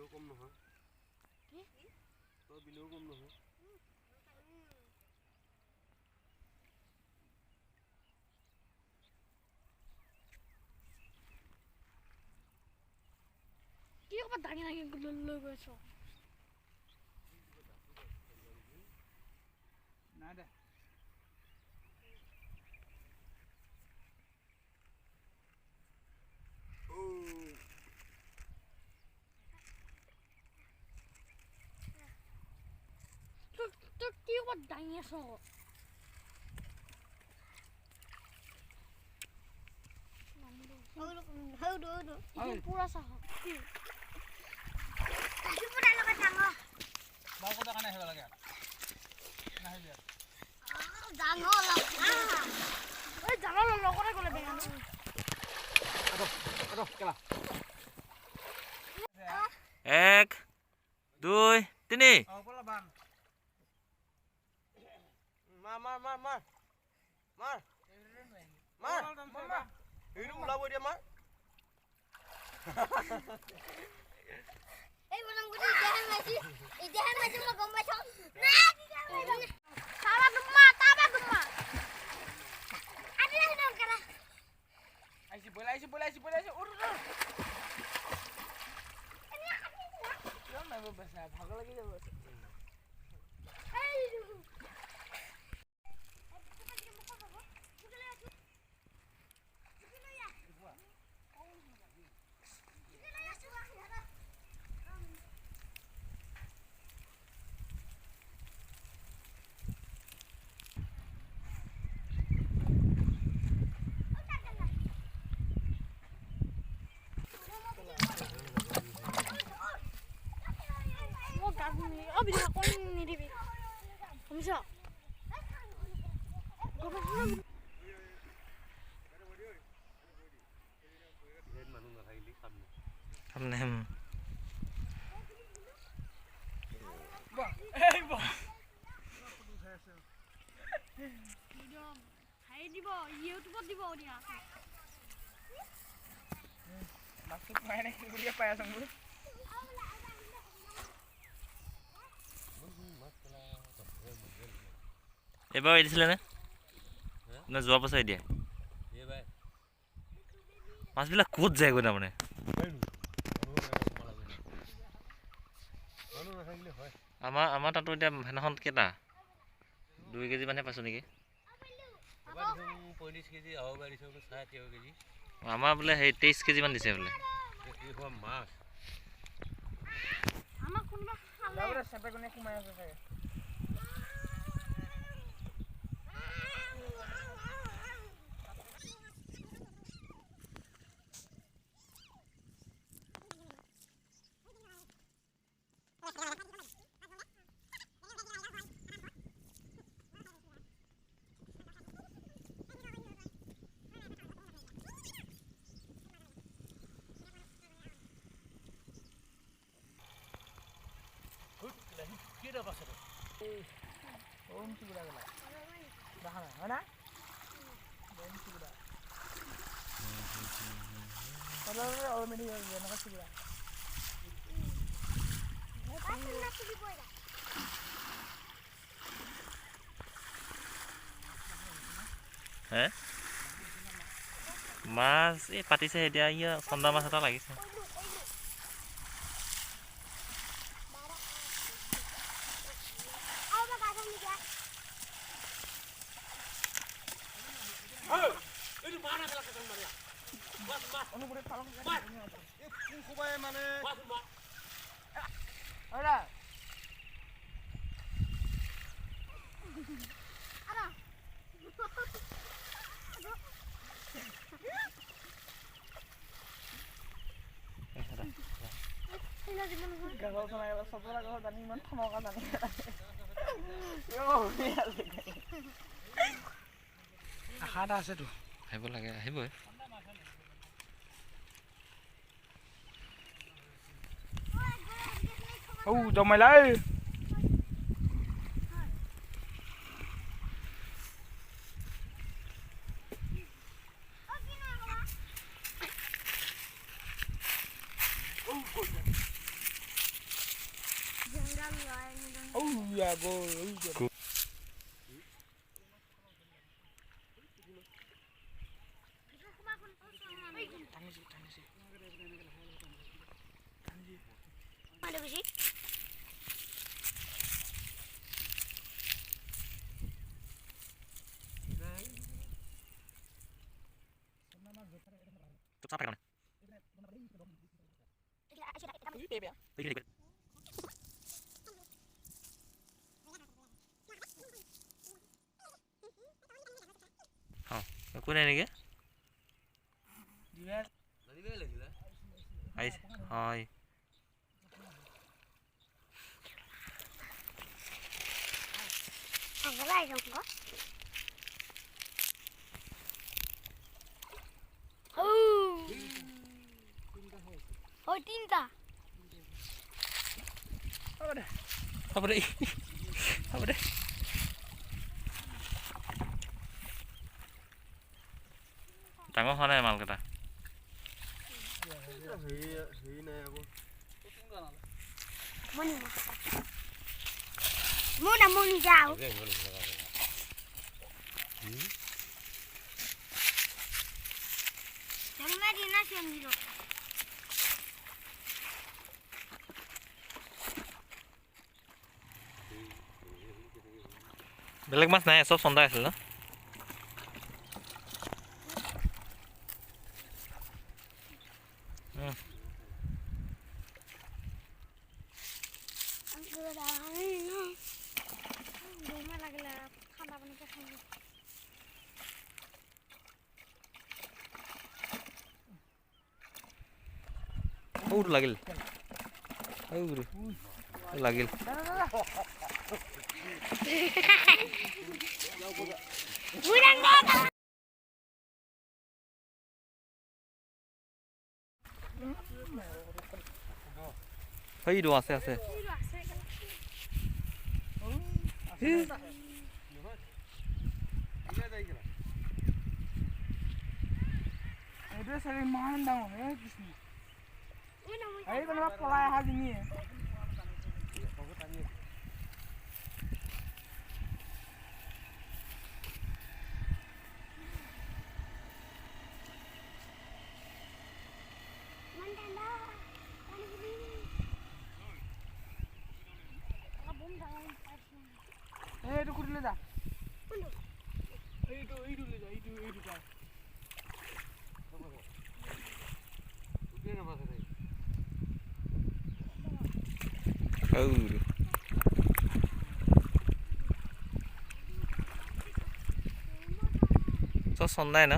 বিলেও কম নহয় তই বিলেও কম নহয় কি ক'ৰবাত দাঙি দাঙি লৈ গৈছ নাই দে তই কি ক'ৰবাত দাঙি আছ পুৰা চাহ বাৰকটা কাৰণে আহিব লাগে নাহিবি জালৰ লগতে গ'লে বেয়া এক দুই তিনি ওলাব এতিয়া মাৰ ভাগৰ লাগি যাব নিদিবি শুনিছ দিব ইউটিউবত দিব দিয়া মাছটো পাই নাই বুলিয়ে পাই আছো মোৰ এইবাৰ এৰিছিলে নে যোৱা বছৰ এতিয়া মাছবিলাক ক'ত যায়গৈ তাৰমানে আমাৰ তাতো এতিয়া সেইদিনাখন কেইটা 2 কেজি মানহে পাইছোঁ নেকি আমাৰ বোলে সেই 23 কেজি মান দিছে বোলে সোমাই আছে চাগে হে মাছ এই পাতিছে এতিয়া চন্দা মাছ এটা লাগিছে আশা এটা আছেতো আহিব লাগে আহিবই জমাইলা Iya, gol. Ada besi. Sampai kan? Aku nanya ke? Dia. Hai, hai. Ang galay dong ko. Oh, tinta. Apa deh? Apa deh? Tanggung mana mal kita? Muna muni jauh. Jangan di nasi yang dulu. বেলেগ মাছ নাই চব চন্দা আছিল ন লাগিল লাগিল সেইটো আছে আছে Itu sering main dong, ya Disney. Ayo kenapa pelai hari ini? Itu kudu le dah. Itu le dah, itu dah. চব চন্দাই ন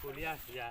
Kuliah ya.